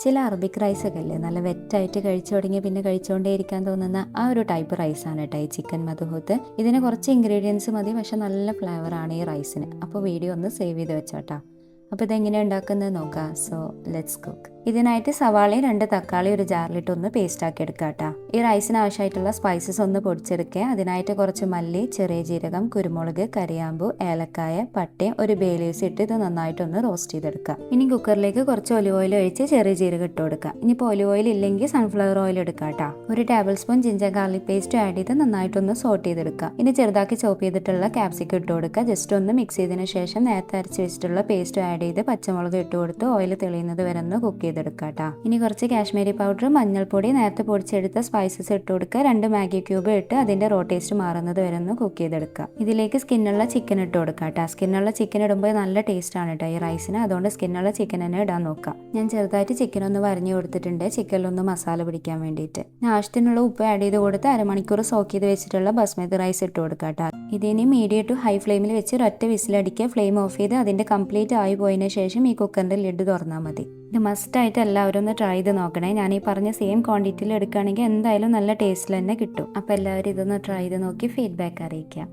ചില Arabic rice ഒക്കെ അല്ലേ നല്ല വെറ്റായിട്ട് കഴിച്ചു തുടങ്ങിയ പിന്നെ കഴിച്ചുകൊണ്ടേ ഇരിക്കാൻ തോന്നുന്ന ആ ഒരു ടൈപ്പ് റൈസാണ് കേട്ടോ ഈ ചിക്കൻ മധുഹൂത്ത്. ഇതിന് കുറച്ച് ഇൻഗ്രീഡിയൻസ് മതി, പക്ഷെ നല്ല ഫ്ലേവറാണ് ഈ റൈസിന്. അപ്പോൾ വീഡിയോ ഒന്ന് സേവ് ചെയ്ത് വെച്ചോട്ടാ. അപ്പോൾ ഇതെങ്ങനെയാണ് ഉണ്ടാക്കുന്നത് നോക്കാം. So let's cook. ഇതിനായിട്ട് സവാളയും 2 തക്കാളി ഒരു ജാറിലിട്ട് ഒന്ന് പേസ്റ്റ് ആക്കി എടുക്കാം കേട്ടോ. ഈ റൈസിന് ആവശ്യമായിട്ടുള്ള സ്പൈസസ് ഒന്ന് പൊടിച്ചെടുക്കുക. അതിനായിട്ട് കുറച്ച് മല്ലി, ചെറിയ ജീരകം, കുരുമുളക്, കരിയാമ്പു, ഏലക്കായ, പട്ടയും ഒരു ബേ ലീവ്സ് ഇട്ട് ഇത് നന്നായിട്ടൊന്ന് റോസ്റ്റ് ചെയ്തെടുക്കുക. ഇനി കുക്കറിലേക്ക് കുറച്ച് ഒലിവ് ഓയിൽ ഒഴിച്ച് ചെറിയ ജീരകം ഇട്ട് കൊടുക്കുക. ഇനിയിപ്പോൾ ഒലിവ് ഓയിൽ ഇല്ലെങ്കിൽ സൺഫ്ലവർ ഓയിൽ എടുക്കുക കേട്ടോ. ഒരു table spoon ginger garlic paste add ചെയ്ത് നന്നായിട്ടൊന്ന് സോട്ട് ചെയ്തെടുക്കുക. ഇനി ചെറുതാക്കി ചോപ്പ് ചെയ്തിട്ടുള്ള ക്യാപ്സിക്കം ഇട്ട് കൊടുക്കുക. ജസ്റ്റ് ഒന്ന് മിക്സ് ചെയ്തതിന് ശേഷം നേരത്തെ അരച്ച് വെച്ചിട്ടുള്ള പേസ്റ്റ് ആഡ് ചെയ്ത് പച്ചമുളക് ഇട്ട് കൊടുത്ത് ഓയിൽ തെളിയുന്നത് വരെ ഒന്ന് കുക്ക് ചെയ്തെടുക്കാട്ടോ. ഇനി കുറച്ച് കാശ്മീരി പൗഡർ, മഞ്ഞൾപ്പൊടി, നേരത്തെ പൊടിച്ചെടുത്ത സ്പൈസസ് ഇട്ട് കൊടുക്കുക. 2 മാഗി ക്യൂബ് ഇട്ട് അതിന്റെ റോ ടേസ്റ്റ് മാറുന്നത് വരെ ഒന്ന് കുക്ക് ചെയ്തെടുക്കുക. ഇതിലേക്ക് സ്കിന്നുള്ള ചിക്കൻ ഇട്ട് കൊടുക്കാട്ടോ. സ്കിന്നുള്ള ചിക്കൻ ഇടുമ്പോൾ നല്ല ടേസ്റ്റ് ആണ് കേട്ടോ ഈ റൈസിന്. അതുകൊണ്ട് സ്കിന്നുള്ള ചിക്കൻ തന്നെ ഇടാൻ നോക്കാം. ഞാൻ ചെറുതായിട്ട് ചിക്കൻ ഒന്ന് വരഞ്ഞു കൊടുത്തിട്ടുണ്ട് ചിക്കനിലൊന്ന് മസാല പിടിക്കാൻ വേണ്ടിയിട്ട്. ആവശ്യത്തിനുള്ള ഉപ്പ് ആഡ് ചെയ്ത് കൊടുത്ത് അരമണിക്കൂർ സോക്ക് ചെയ്ത് വെച്ചിട്ടുള്ള ബസ്മതി റൈസ് ഇട്ട് കൊടുക്കാട്ടോ. ഇതിനി മീഡിയം ടു ഹൈ ഫ്ലെയിമിൽ വെച്ച് ഒരൊറ്റ വിസിലടിക്കുക. ഫ്ലെയിം ഓഫ് ചെയ്ത് അതിന്റെ കംപ്ലീറ്റ് ആയി പോയതിനു ശേഷം ഈ കുക്കറിന്റെ ലിഡ് തുറന്നാൽ മതി. ഇത് മസ്റ്റായിട്ട് എല്ലാവരും ഒന്ന് ട്രൈ ചെയ്ത് നോക്കണേ. ഞാൻ ഈ പറഞ്ഞ സെയിം ക്വാണ്ടിറ്റിയിൽ എടുക്കുകയാണെങ്കിൽ എന്തായാലും നല്ല ടേസ്റ്റിൽ തന്നെ കിട്ടും. അപ്പോൾ എല്ലാവരും ഇതൊന്ന് ട്രൈ ചെയ്ത് നോക്കി ഫീഡ്ബാക്ക് അറിയിക്കാം.